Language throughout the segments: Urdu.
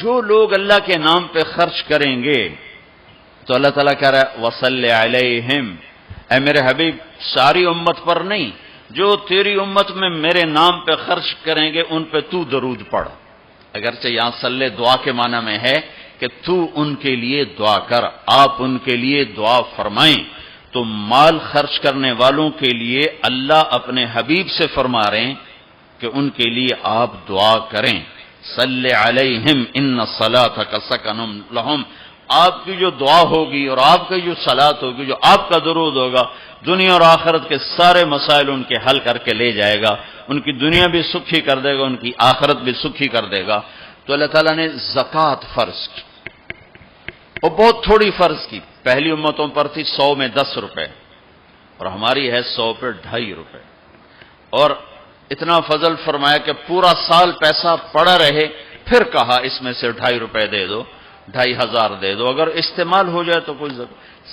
جو لوگ اللہ کے نام پہ خرچ کریں گے تو اللہ تعالیٰ کہہ رہا ہے وصلی علیہم، اے میرے حبیب ساری امت پر نہیں، جو تیری امت میں میرے نام پہ خرچ کریں گے ان پہ تو درود پڑھ۔ اگرچہ یہاں صلی دعا کے معنی میں ہے کہ تو ان کے لیے دعا کر، آپ ان کے لیے دعا فرمائیں۔ تو مال خرچ کرنے والوں کے لیے اللہ اپنے حبیب سے فرما رہے ہیں کہ ان کے لیے آپ دعا کریں۔ صلی علیہم ان صلاتک سکن لہم، آپ کی جو دعا ہوگی اور آپ کی جو صلات ہوگی، جو آپ کا درود ہوگا، دنیا اور آخرت کے سارے مسائل ان کے حل کر کے لے جائے گا، ان کی دنیا بھی سکھی کر دے گا، ان کی آخرت بھی سکھی کر دے گا۔ تو اللہ تعالیٰ نے زکوٰۃ فرض کی اور بہت تھوڑی فرض کی۔ پہلی امتوں پر تھی 100 میں 10 روپے اور ہماری ہے 100 پہ 2.5 روپے، اور اتنا فضل فرمایا کہ پورا سال پیسہ پڑا رہے، پھر کہا اس میں سے 2.5 روپے دے دو، 2,500 دے دو، اگر استعمال ہو جائے تو کوئی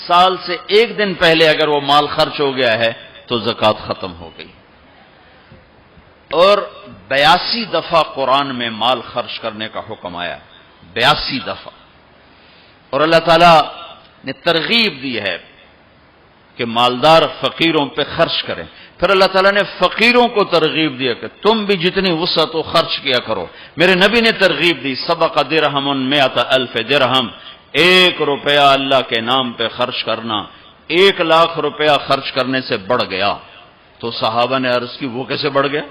سال سے ایک دن پہلے اگر وہ مال خرچ ہو گیا ہے تو زکوٰۃ ختم ہو گئی۔ اور 82 دفعہ قرآن میں مال خرچ کرنے کا حکم آیا، 82 دفعہ، اور اللہ تعالیٰ نے ترغیب دی ہے کہ مالدار فقیروں پہ خرچ کریں۔ پھر اللہ تعالیٰ نے فقیروں کو ترغیب دیا کہ تم بھی جتنی وسعت ہو خرچ کیا کرو۔ میرے نبی نے ترغیب دی سبق درہم 100,000 درہم، 1 روپیہ اللہ کے نام پہ خرچ کرنا 1,00,000 روپیہ خرچ کرنے سے بڑھ گیا۔ تو صحابہ نے عرض کی وہ کیسے بڑھ گیا؟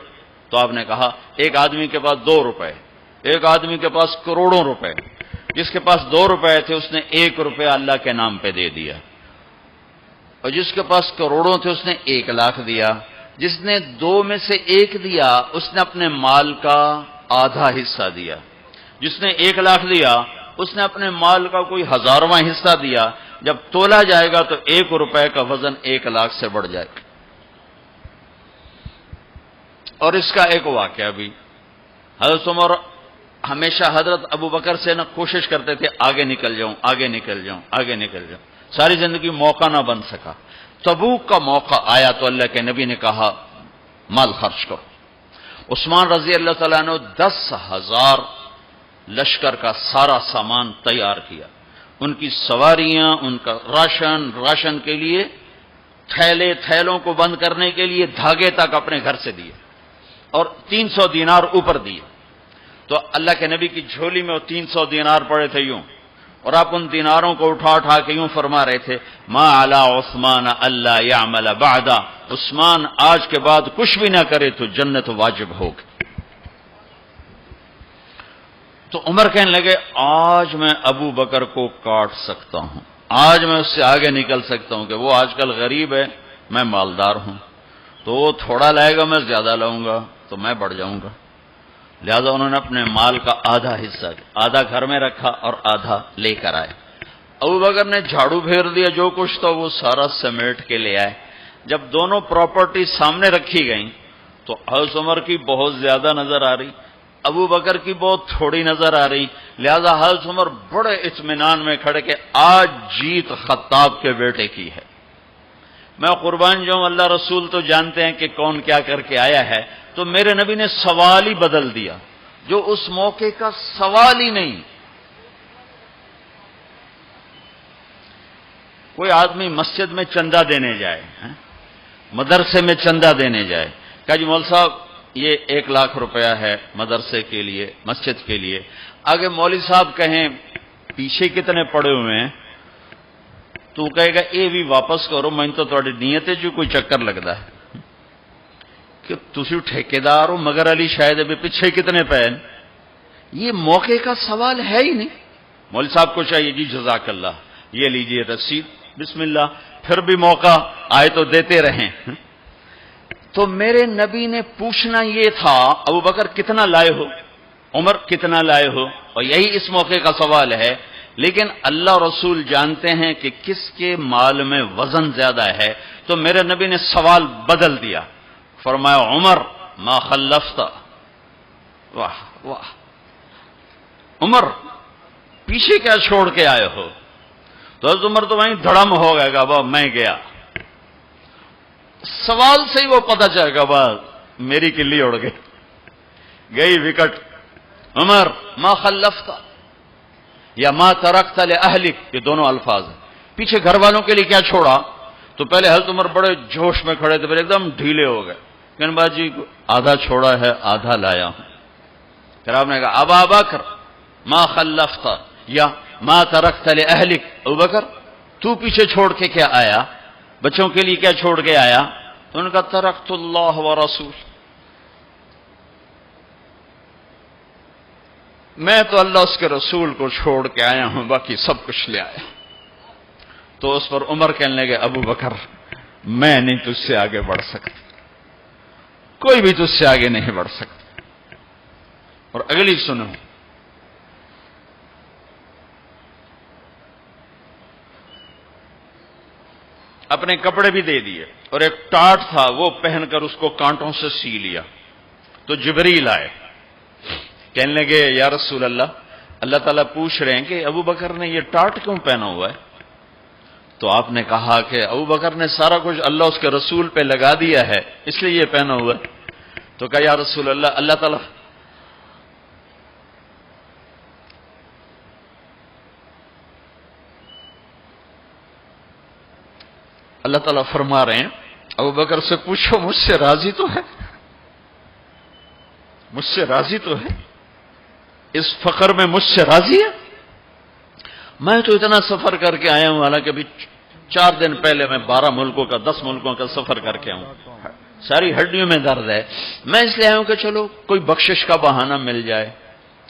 تو آپ نے کہا ایک آدمی کے پاس 2 روپے، ایک آدمی کے پاس کروڑوں روپے، جس کے پاس 2 روپے تھے اس نے 1 روپیہ اللہ کے نام پہ دے دیا، اور جس کے پاس کروڑوں تھے اس نے 1,00,000 دیا۔ جس نے 2 میں سے 1 دیا اس نے اپنے مال کا آدھا حصہ دیا، جس نے 1,00,000 دیا اس نے اپنے مال کا کوئی 1000واں حصہ دیا۔ جب تولا جائے گا تو 1 روپے کا وزن 1,00,000 سے بڑھ جائے گا۔ اور اس کا ایک واقعہ بھی، حضرت عمر ہمیشہ حضرت ابو بکر سے نہ کوشش کرتے تھے آگے نکل جاؤں، آگے نکل جاؤں، آگے نکل جاؤں، ساری زندگی موقع نہ بن سکا۔ تبوک کا موقع آیا تو اللہ کے نبی نے کہا مال خرچ کرو۔ عثمان رضی اللہ تعالیٰ نے 10,000 لشکر کا سارا سامان تیار کیا، ان کی سواریاں، ان کا راشن کے لیے تھیلوں کو بند کرنے کے لیے دھاگے تک اپنے گھر سے دیے، اور 300 دینار اوپر دیے۔ تو اللہ کے نبی کی جھولی میں وہ 300 دینار پڑے تھے یوں، اور آپ ان دیناروں کو اٹھا کے یوں فرما رہے تھے ما علی عثمان اللہ یعمل بعد، عثمان آج کے بعد کچھ بھی نہ کرے تو جنت واجب ہوگی۔ تو عمر کہنے لگے آج میں ابو بکر کو کاٹ سکتا ہوں، آج میں اس سے آگے نکل سکتا ہوں کہ وہ آج کل غریب ہے، میں مالدار ہوں، تو وہ تھوڑا لائے گا میں زیادہ لاؤں گا تو میں بڑھ جاؤں گا۔ لہذا انہوں نے اپنے مال کا آدھا حصہ، آدھا گھر میں رکھا اور آدھا لے کر آئے۔ ابو بکر نے جھاڑو پھیر دیا، جو کچھ تھا وہ سارا سمیٹ کے لے آئے۔ جب دونوں پراپرٹی سامنے رکھی گئیں تو حضرت عمر کی بہت زیادہ نظر آ رہی، ابو بکر کی بہت تھوڑی نظر آ رہی۔ لہذا حضرت عمر بڑے اطمینان میں کھڑے کہ آج جیت خطاب کے بیٹے کی ہے۔ میں قربان جاؤں، اللہ رسول تو جانتے ہیں کہ کون کیا کر کے آیا ہے، تو میرے نبی نے سوال ہی بدل دیا، جو اس موقع کا سوال ہی نہیں۔ کوئی آدمی مسجد میں چندہ دینے جائے، مدرسے میں چندہ دینے جائے، کہا جی مول صاحب یہ 1,00,000 روپیہ ہے مدرسے کے لیے، مسجد کے لیے۔ آگے مولوی صاحب کہیں پیچھے کتنے پڑے ہوئے ہیں، تو کہے گا اے بھی واپس کرو، میں تو تھوڑی نیت ہے جو کوئی چکر لگتا ہے کہ تسی ٹھیکیدار ہو، مگر علی شاید ابھی پیچھے کتنے پے ہیں۔ یہ موقع کا سوال ہے ہی نہیں۔ مولوی صاحب کو چاہیے جی جزاک اللہ، یہ لیجئے رسید، بسم اللہ، پھر بھی موقع آئے تو دیتے رہیں۔ تو میرے نبی نے پوچھنا یہ تھا ابو بکر کتنا لائے ہو، عمر کتنا لائے ہو، اور یہی اس موقع کا سوال ہے۔ لیکن اللہ رسول جانتے ہیں کہ کس کے مال میں وزن زیادہ ہے، تو میرے نبی نے سوال بدل دیا، فرمایا عمر ما خلفت، واہ واہ عمر پیچھے کیا چھوڑ کے آئے ہو؟ تو حضرت عمر تو وہیں دھڑم ہو گئے گا، با میں گیا، سوال سے ہی وہ پتہ چلے گا، با میری کلی اڑ گئی وکٹ۔ عمر ما خلفت، یا ما ترکت لأہلک، یہ دونوں الفاظ ہیں. پیچھے گھر والوں کے لیے کیا چھوڑا؟ تو پہلے حضرت عمر بڑے جوش میں کھڑے تھے، پھر ایک دم ڈھیلے ہو گئے. کہنے بعد جی آدھا چھوڑا ہے آدھا لایا ہوں. پھر آپ نے کہا ابا بکر ما خلفت یا ما ترکت لأہلک، ابو بکر تو پیچھے چھوڑ کے کیا آیا، بچوں کے لیے کیا چھوڑ کے آیا؟ تو انہوں نے کہا ترکت اللہ ورسول، میں تو اللہ اس کے رسول کو چھوڑ کے آیا ہوں، باقی سب کچھ لے آیا. تو اس پر عمر کہنے لگے ابو بکر میں نہیں تجھ سے آگے بڑھ سکتا، کوئی بھی تجھ سے آگے نہیں بڑھ سکتا. اور اگلی سنو، اپنے کپڑے بھی دے دیے اور ایک ٹاٹ تھا وہ پہن کر اس کو کانٹوں سے سی لیا. تو جبریل آئے، کہنے لگے یا رسول اللہ، اللہ تعالیٰ پوچھ رہے ہیں کہ ابو بکر نے یہ ٹاٹ کیوں پہنا ہوا ہے؟ تو آپ نے کہا کہ ابو بکر نے سارا کچھ اللہ اس کے رسول پہ لگا دیا ہے اس لیے یہ پہنا ہوا ہے. تو کہا یا رسول اللہ، اللہ تعالیٰ فرما رہے ہیں ابو بکر سے پوچھو مجھ سے راضی تو ہے، مجھ سے راضی تو ہے، اس فخر میں مجھ سے راضی ہے؟ میں تو اتنا سفر کر کے آیا ہوں، حالانکہ ابھی 4 دن پہلے میں 12 ملکوں کا 10 ملکوں کا سفر کر کے ہوں، ساری ہڈیوں میں درد ہے. میں اس لیے آیا ہوں کہ چلو کوئی بخشش کا بہانہ مل جائے،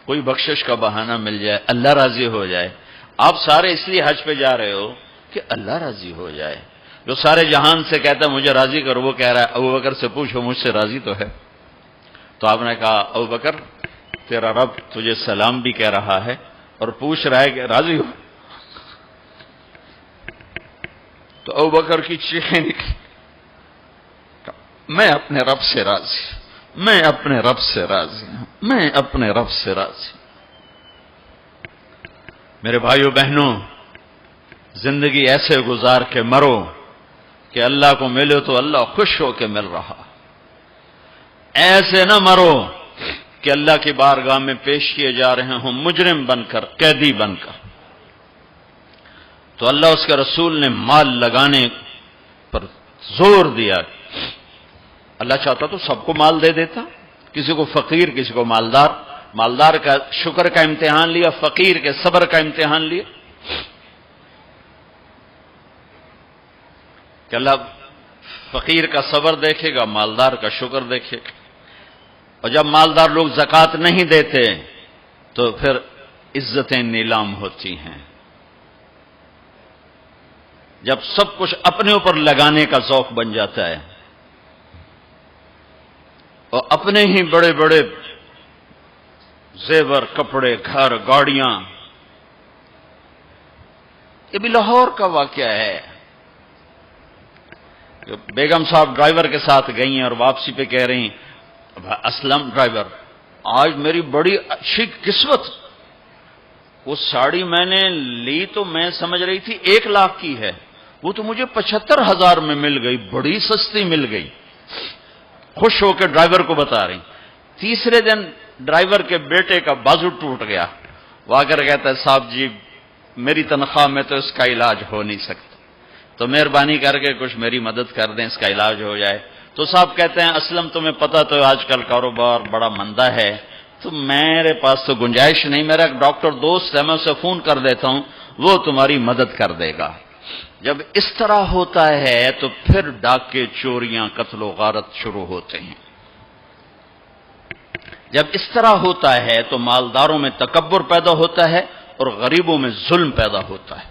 کوئی بخشش کا بہانہ مل جائے، اللہ راضی ہو جائے. آپ سارے اس لیے حج پہ جا رہے ہو کہ اللہ راضی ہو جائے. جو سارے جہان سے کہتا ہے مجھے راضی کرو، وہ کہہ رہا ہے ابو بکر سے پوچھو مجھ سے راضی تو ہے. تو آپ نے کہا ابو بکر تیرا رب تجھے سلام بھی کہہ رہا ہے اور پوچھ رہا ہے کہ راضی ہو. تو ابو بکر کی چیخیں نکلی، میں اپنے رب سے راضی، میں اپنے رب سے راضی ہوں، میں اپنے رب سے راضی. میرے بھائیو بہنوں، زندگی ایسے گزار کے مرو کہ اللہ کو ملے تو اللہ خوش ہو کے مل رہا، ایسے نہ مرو کہ اللہ کی بارگاہ میں پیش کیے جا رہے ہوں مجرم بن کر، قیدی بن کر. تو اللہ اس کے رسول نے مال لگانے پر زور دیا. اللہ چاہتا تو سب کو مال دے دیتا، کسی کو فقیر کسی کو مالدار. مالدار کا شکر کا امتحان لیا، فقیر کے صبر کا امتحان لیا. کہ اللہ فقیر کا صبر دیکھے گا، مالدار کا شکر دیکھے گا. اور جب مالدار لوگ زکوٰۃ نہیں دیتے تو پھر عزتیں نیلام ہوتی ہیں. جب سب کچھ اپنے اوپر لگانے کا ذوق بن جاتا ہے اور اپنے ہی بڑے بڑے زیور، کپڑے، گھر، گاڑیاں. یہ بھی لاہور کا واقعہ ہے. بیگم صاحب ڈرائیور کے ساتھ گئی ہیں اور واپسی پہ کہہ رہی ہیں اسلم ڈرائیور آج میری بڑی اچھی قسمت، وہ ساڑی میں نے لی تو میں سمجھ رہی تھی 1 لاکھ کی ہے، وہ تو مجھے 75,000 میں مل گئی، بڑی سستی مل گئی. خوش ہو کے ڈرائیور کو بتا رہی. تیسرے دن ڈرائیور کے بیٹے کا بازو ٹوٹ گیا. وہ آ کر کہتا ہے صاحب جی میری تنخواہ میں تو اس کا علاج ہو نہیں سکتا، تو مہربانی کر کے کچھ میری مدد کر دیں، اس کا علاج ہو جائے. تو صاحب کہتے ہیں اسلم تمہیں پتہ تو آج کل کاروبار بڑا مندہ ہے، تو میرے پاس تو گنجائش نہیں، میرا ایک ڈاکٹر دوست ہے میں اسے فون کر دیتا ہوں، وہ تمہاری مدد کر دے گا. جب اس طرح ہوتا ہے تو پھر ڈاکے، چوریاں، قتل و غارت شروع ہوتے ہیں. جب اس طرح ہوتا ہے تو مالداروں میں تکبر پیدا ہوتا ہے اور غریبوں میں ظلم پیدا ہوتا ہے.